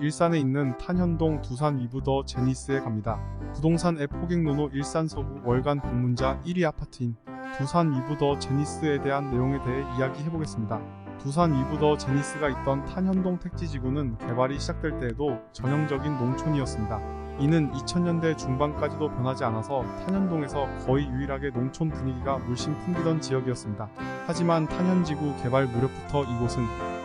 일산에 있는 탄현동 두산 위브 더 제니스에 갑니다. 부동산 앱 호갱노노 일산 서구 월간 방문자 1위 아파트인 두산 위브 더 제니스에 대한 내용에 대해 이야기해보겠습니다. 두산 위브 더 제니스가 있던 탄현동 택지지구는 개발이 시작될 때에도 전형적인 농촌이었습니다. 이는 2000년대 중반까지도 변하지 않아서 탄현동에서 거의 유일하게 농촌 분위기가 물씬 풍기던 지역이었습니다. 하지만 탄현지구 개발 무렵부터 이곳은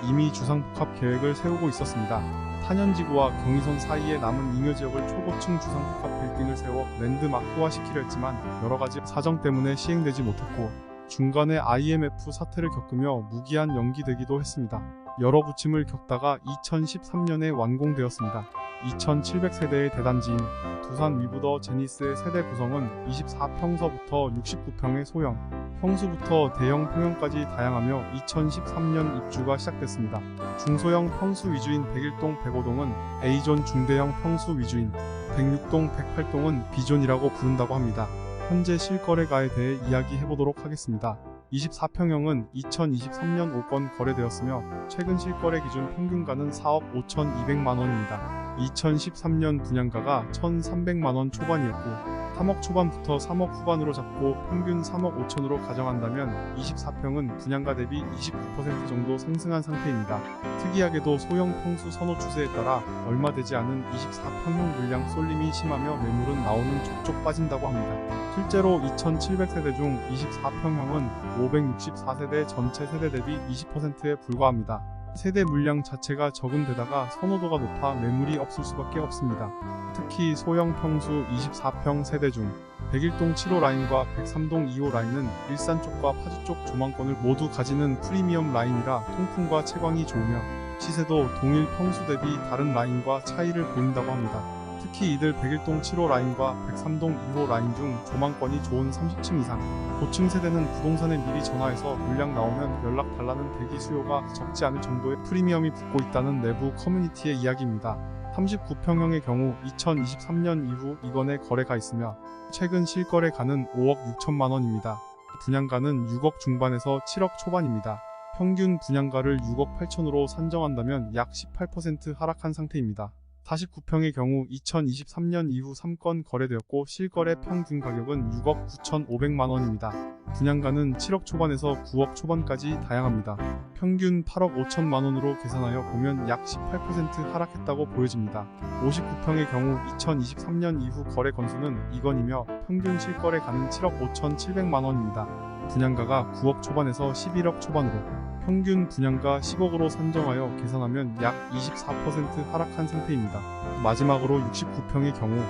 이미 주상복합 계획을 세우고 있었습니다. 탄현지구와 경의선 사이에 남은 잉여지역을 초고층 주상복합 빌딩을 세워 랜드마크화시키려 했지만 여러가지 사정 때문에 시행되지 못했고 중간에 IMF 사태를 겪으며 무기한 연기되기도 했습니다. 여러 부침을 겪다가 2013년에 완공되었습니다. 2700세대의 대단지인 두산 위브 더 제니스의 세대 구성은 24평서부터 69평의 소형, 평수부터 대형 평형까지 다양하며 2013년 입주가 시작됐습니다. 중소형 평수 위주인 101동 105동은 A존 중대형 평수 위주인 106동 108동은 B존이라고 부른다고 합니다. 현재 실거래가에 대해 이야기해보도록 하겠습니다. 24평형은 2023년 5건 거래되었으며 최근 실거래 기준 평균가는 4억 5,200만원입니다. 2013년 분양가가 1,300만원 초반이었고 3억 초반부터 3억 후반으로 잡고 평균 3억 5천으로 가정한다면 24평은 분양가 대비 29% 정도 상승한 상태입니다. 특이하게도 소형 평수 선호 추세에 따라 얼마 되지 않은 24평형 물량 쏠림이 심하며 매물은 나오는 족족 빠진다고 합니다. 실제로 2700세대 중 24평형은 564세대 전체 세대 대비 20%에 불과합니다. 세대 물량 자체가 적은 데다가 선호도가 높아 매물이 없을 수밖에 없습니다. 특히 소형 평수 24평 세대 중 101동 7호 라인과 103동 2호 라인은 일산 쪽과 파주 쪽 조망권을 모두 가지는 프리미엄 라인이라 통풍과 채광이 좋으며 시세도 동일 평수 대비 다른 라인과 차이를 보인다고 합니다. 특히 이들 101동 7호 라인과 103동 2호 라인 중 조망권이 좋은 30층 이상 고층 세대는 부동산에 미리 전화해서 물량 나오면 연락 달라는 대기 수요가 적지 않을 정도의 프리미엄이 붙고 있다는 내부 커뮤니티의 이야기입니다. 39평형의 경우 2023년 이후 2건의 거래가 있으며 최근 실거래가는 5억 6천만원입니다. 분양가는 6억 중반에서 7억 초반입니다. 평균 분양가를 6억 8천으로 산정한다면 약 18% 하락한 상태입니다. 49평의 경우 2023년 이후 3건 거래되었고 실거래 평균 가격은 6억 9,500만원입니다. 분양가는 7억 초반에서 9억 초반까지 다양합니다. 평균 8억 5천만원으로 계산하여 보면 약 18% 하락했다고 보여집니다. 59평의 경우 2023년 이후 거래 건수는 2건이며 평균 실거래가는 7억 5,700만원입니다. 분양가가 9억 초반에서 11억 초반으로 평균 분양가 10억으로 산정하여 계산하면 약 24% 하락한 상태입니다. 마지막으로 69평의 경우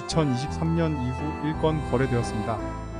2023년 이후 1건 거래되었습니다.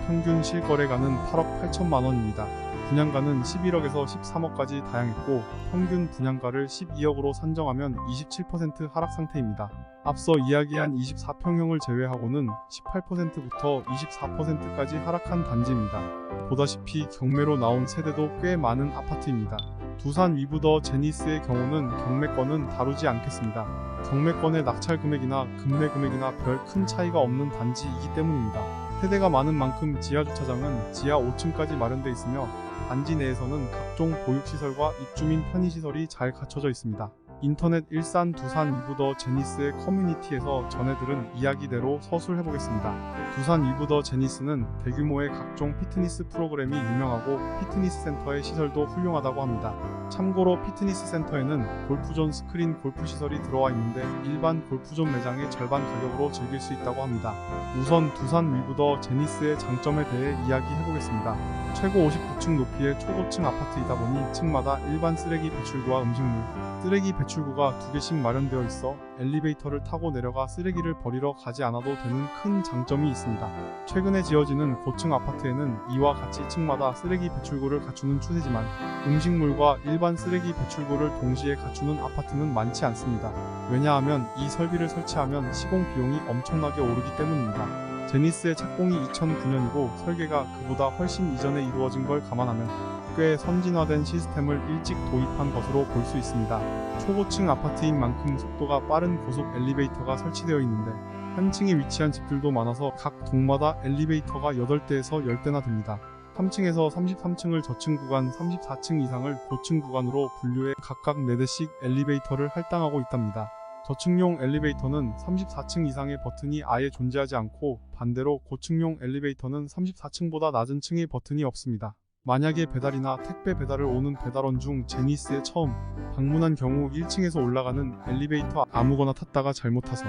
평균 실거래가는 8억 8천만원입니다. 분양가는 11억에서 13억까지 다양했고 평균 분양가를 12억으로 산정하면 27% 하락 상태입니다. 앞서 이야기한 24평형을 제외하고는 18%부터 24%까지 하락한 단지입니다. 보다시피 경매로 나온 세대도 꽤 많은 아파트입니다. 두산 위브 더 제니스의 경우는 경매권은 다루지 않겠습니다. 경매권의 낙찰 금액이나 급매 금액이나 별 큰 차이가 없는 단지이기 때문입니다. 세대가 많은 만큼 지하 주차장은 지하 5층까지 마련돼 있으며 단지 내에서는 각종 보육시설과 입주민 편의시설이 잘 갖춰져 있습니다. 인터넷 일산 두산 위브 더 제니스의 커뮤니티에서 전해들은 이야기대로 서술해보겠습니다. 두산 위브 더 제니스는 대규모의 각종 피트니스 프로그램이 유명하고 피트니스 센터의 시설도 훌륭하다고 합니다. 참고로 피트니스 센터에는 골프존 스크린 골프시설이 들어와 있는데 일반 골프존 매장의 절반 가격으로 즐길 수 있다고 합니다. 우선 두산 위브 더 제니스의 장점에 대해 이야기해보겠습니다. 최고 59층 높이의 초고층 아파트이다 보니 층마다 일반 쓰레기 배출구와 음식물, 쓰레기 배출구가 2개씩 마련되어 있어 엘리베이터를 타고 내려가 쓰레기를 버리러 가지 않아도 되는 큰 장점이 있습니다. 최근에 지어지는 고층 아파트에는 이와 같이 층마다 쓰레기 배출구를 갖추는 추세지만 음식물과 일반 쓰레기 배출구를 동시에 갖추는 아파트는 많지 않습니다. 왜냐하면 이 설비를 설치하면 시공 비용이 엄청나게 오르기 때문입니다. 제니스의 착공이 2009년이고 설계가 그보다 훨씬 이전에 이루어진 걸 감안하면 꽤 선진화된 시스템을 일찍 도입한 것으로 볼 수 있습니다. 초고층 아파트인 만큼 속도가 빠른 고속 엘리베이터가 설치되어 있는데 한 층에 위치한 집들도 많아서 각 동마다 엘리베이터가 8대에서 10대나 됩니다. 3층에서 33층을 저층 구간, 34층 이상을 고층 구간으로 분류해 각각 4대씩 엘리베이터를 할당하고 있답니다. 저층용 엘리베이터는 34층 이상의 버튼이 아예 존재하지 않고 반대로 고층용 엘리베이터는 34층보다 낮은 층의 버튼이 없습니다. 만약에 배달이나 택배 배달을 오는 배달원 중 제니스에 처음 방문한 경우 1층에서 올라가는 엘리베이터 아무거나 탔다가 잘못 타서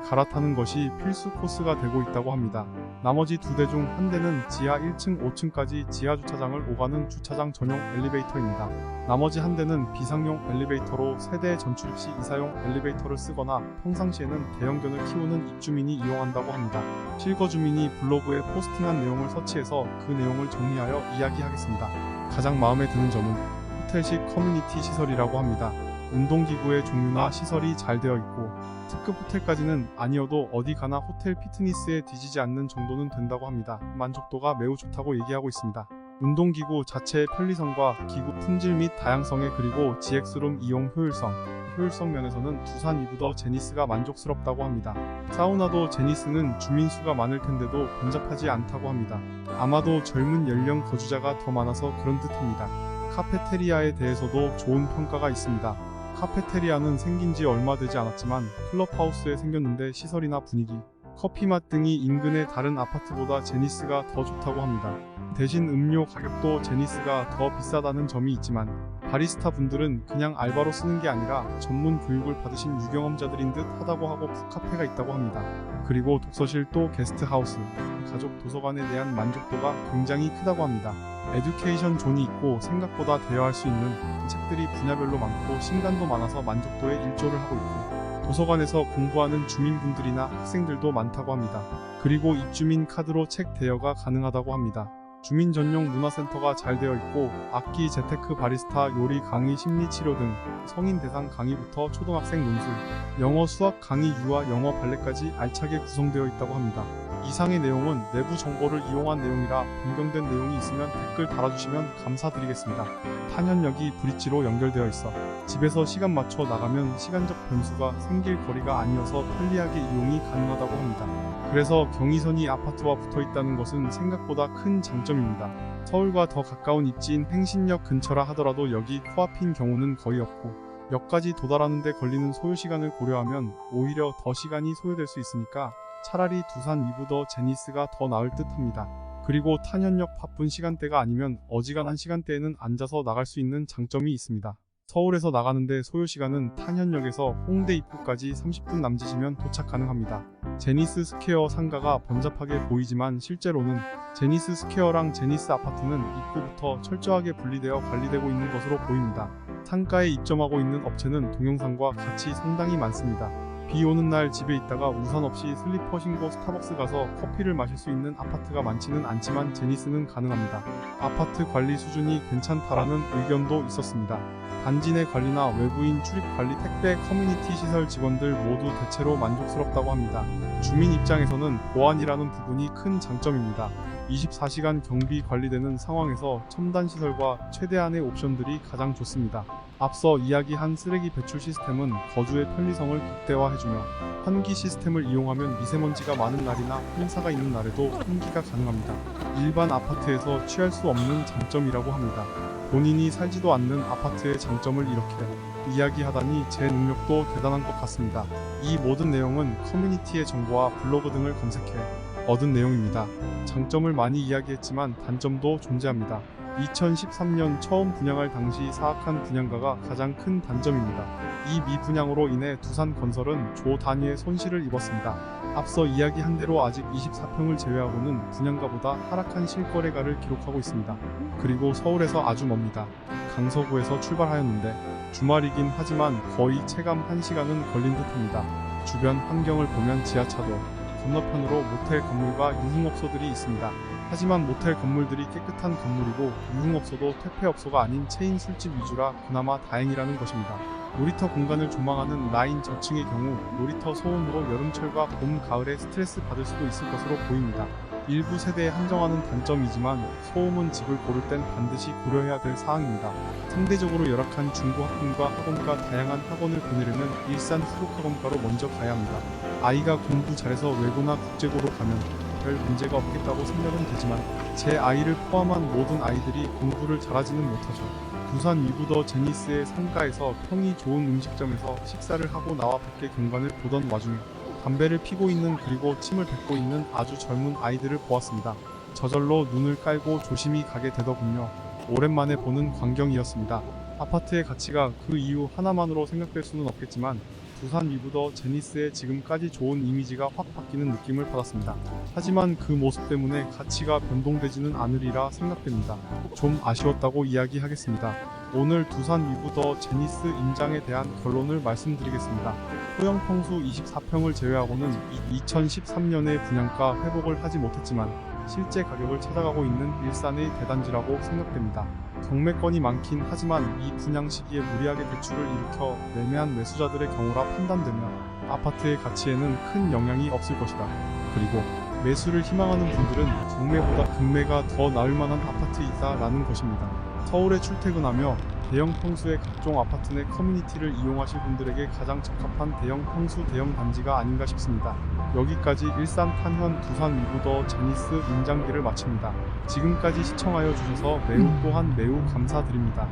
갈아타는 것이 필수 코스가 되고 있다고 합니다. 나머지 2대 중 한 대는 지하 1층, 5층까지 지하 주차장을 오가는 주차장 전용 엘리베이터입니다. 나머지 한 대는 비상용 엘리베이터로 세대 전출입 시 이사용 엘리베이터를 쓰거나 평상시에는 대형견을 키우는 입주민이 이용한다고 합니다. 실거 주민이 블로그에 포스팅한 내용을 서치해서 그 내용을 정리하여 이야기하겠습니다. 가장 마음에 드는 점은 호텔식 커뮤니티 시설이라고 합니다. 운동기구의 종류나 시설이 잘 되어 있고 특급 호텔까지는 아니어도 어디 가나 호텔 피트니스에 뒤지지 않는 정도는 된다고 합니다. 만족도가 매우 좋다고 얘기하고 있습니다. 운동기구 자체의 편리성과 기구 품질 및 다양성에 그리고 GX룸 이용 효율성 면에서는 두산 이브더 제니스가 만족스럽다고 합니다. 사우나도 제니스는 주민수가 많을 텐데도 번잡하지 않다고 합니다. 아마도 젊은 연령 거주자가 더 많아서 그런 듯합니다. 카페테리아에 대해서도 좋은 평가가 있습니다. 카페테리아는 생긴 지 얼마 되지 않았지만 클럽하우스에 생겼는데 시설이나 분위기, 커피맛 등이 인근의 다른 아파트보다 제니스가 더 좋다고 합니다. 대신 음료 가격도 제니스가 더 비싸다는 점이 있지만 바리스타 분들은 그냥 알바로 쓰는 게 아니라 전문 교육을 받으신 유경험자들인 듯 하다고 하고 북카페가 있다고 합니다. 그리고 독서실도 게스트하우스, 가족 도서관에 대한 만족도가 굉장히 크다고 합니다. 에듀케이션 존이 있고 생각보다 대여할 수 있는 책들이 분야별로 많고 신간도 많아서 만족도에 일조를 하고 있고 도서관에서 공부하는 주민분들이나 학생들도 많다고 합니다. 그리고 입주민 카드로 책 대여가 가능하다고 합니다. 주민 전용 문화센터가 잘 되어 있고 악기, 재테크, 바리스타, 요리, 강의, 심리치료 등 성인 대상 강의부터 초등학생 논술, 영어, 수학 강의, 유아, 영어, 발레까지 알차게 구성되어 있다고 합니다. 이상의 내용은 내부 정보를 이용한 내용이라 변경된 내용이 있으면 댓글 달아주시면 감사드리겠습니다. 탄현역이 브릿지로 연결되어 있어 집에서 시간 맞춰 나가면 시간적 변수가 생길 거리가 아니어서 편리하게 이용이 가능하다고 합니다. 그래서 경의선이 아파트와 붙어 있다는 것은 생각보다 큰 장점입니다. 서울과 더 가까운 입지인 행신역 근처라 하더라도 여기 코앞인 경우는 거의 없고 역까지 도달하는 데 걸리는 소요시간을 고려하면 오히려 더 시간이 소요될 수 있으니까 차라리 두산 이브더 제니스가 더 나을 듯 합니다. 그리고 탄현역 바쁜 시간대가 아니면 어지간한 시간대에는 앉아서 나갈 수 있는 장점이 있습니다. 서울에서 나가는데 소요시간은 탄현역에서 홍대 입구까지 30분 남짓이면 도착 가능합니다. 제니스 스퀘어 상가가 번잡하게 보이지만 실제로는 제니스 스퀘어랑 제니스 아파트는 입구부터 철저하게 분리되어 관리되고 있는 것으로 보입니다. 상가에 입점하고 있는 업체는 동영상과 같이 상당히 많습니다. 비 오는 날 집에 있다가 우산 없이 슬리퍼 신고 스타벅스 가서 커피를 마실 수 있는 아파트가 많지는 않지만 제니스는 가능합니다. 아파트 관리 수준이 괜찮다라는 의견도 있었습니다. 단지 내 관리나 외부인 출입 관리, 택배, 커뮤니티 시설 직원들 모두 대체로 만족스럽다고 합니다. 주민 입장에서는 보안이라는 부분이 큰 장점입니다. 24시간 경비 관리되는 상황에서 첨단 시설과 최대한의 옵션들이 가장 좋습니다. 앞서 이야기한 쓰레기 배출 시스템은 거주의 편리성을 극대화해주며 환기 시스템을 이용하면 미세먼지가 많은 날이나 행사가 있는 날에도 환기가 가능합니다. 일반 아파트에서 취할 수 없는 장점이라고 합니다. 본인이 살지도 않는 아파트의 장점을 이렇게 이야기하다니 제 능력도 대단한 것 같습니다. 이 모든 내용은 커뮤니티의 정보와 블로그 등을 검색해 얻은 내용입니다. 장점을 많이 이야기했지만 단점도 존재합니다. 2013년 처음 분양할 당시 사악한 분양가가 가장 큰 단점입니다. 이 미분양으로 인해 두산건설은 조 단위의 손실을 입었습니다. 앞서 이야기한 대로 아직 24평을 제외하고는 분양가보다 하락한 실거래가를 기록하고 있습니다. 그리고 서울에서 아주 멉니다. 강서구에서 출발하였는데 주말이긴 하지만 거의 체감 1시간은 걸린 듯합니다. 주변 환경을 보면 지하차도, 건너편으로 모텔 건물과 유흥업소들이 있습니다. 하지만 모텔 건물들이 깨끗한 건물이고 유흥업소도 퇴폐업소가 아닌 체인 술집 위주라 그나마 다행이라는 것입니다. 놀이터 공간을 조망하는 라인 저층의 경우 놀이터 소음으로 여름철과 봄, 가을에 스트레스 받을 수도 있을 것으로 보입니다. 일부 세대에 한정하는 단점이지만 소음은 집을 고를 땐 반드시 고려해야 될 사항입니다. 상대적으로 열악한 중고학군과 학원과 다양한 학원을 보내려면 일산 후록학원과로 먼저 가야 합니다. 아이가 공부 잘해서 외고나 국제고로 가면 별 문제가 없겠다고 생각은 되지만 제 아이를 포함한 모든 아이들이 공부를 잘하지는 못하죠. 두산 위브더 제니스의 상가에서 평이 좋은 음식점에서 식사를 하고 나와 밖의 경관을 보던 와중에 담배를 피고 있는 그리고 침을 뱉고 있는 아주 젊은 아이들을 보았습니다. 저절로 눈을 깔고 조심히 가게 되더군요. 오랜만에 보는 광경이었습니다. 아파트의 가치가 그 이유 하나만으로 생각될 수는 없겠지만 두산 위브더 제니스의 지금까지 좋은 이미지가 확 바뀌는 느낌을 받았습니다. 하지만 그 모습 때문에 가치가 변동되지는 않으리라 생각됩니다. 좀 아쉬웠다고 이야기하겠습니다. 오늘 두산 위브더 제니스 임장에 대한 결론을 말씀드리겠습니다. 소형 평수 24평을 제외하고는 2013년에 분양가 회복을 하지 못했지만 실제 가격을 찾아가고 있는 일산의 대단지라고 생각됩니다. 경매건이 많긴 하지만 이 분양 시기에 무리하게 대출을 일으켜 매매한 매수자들의 경우라 판단되며 아파트의 가치에는 큰 영향이 없을 것이다. 그리고 매수를 희망하는 분들은 경매보다 급매가 더 나을 만한 아파트이다라는 것입니다. 서울에 출퇴근하며 대형 평수의 각종 아파트 내 커뮤니티를 이용하실 분들에게 가장 적합한 대형 평수 대형 단지가 아닌가 싶습니다. 여기까지 일산 탄현 두산 위브더 제니스 임장기를 마칩니다. 지금까지 시청하여 주셔서 매우 감사드립니다.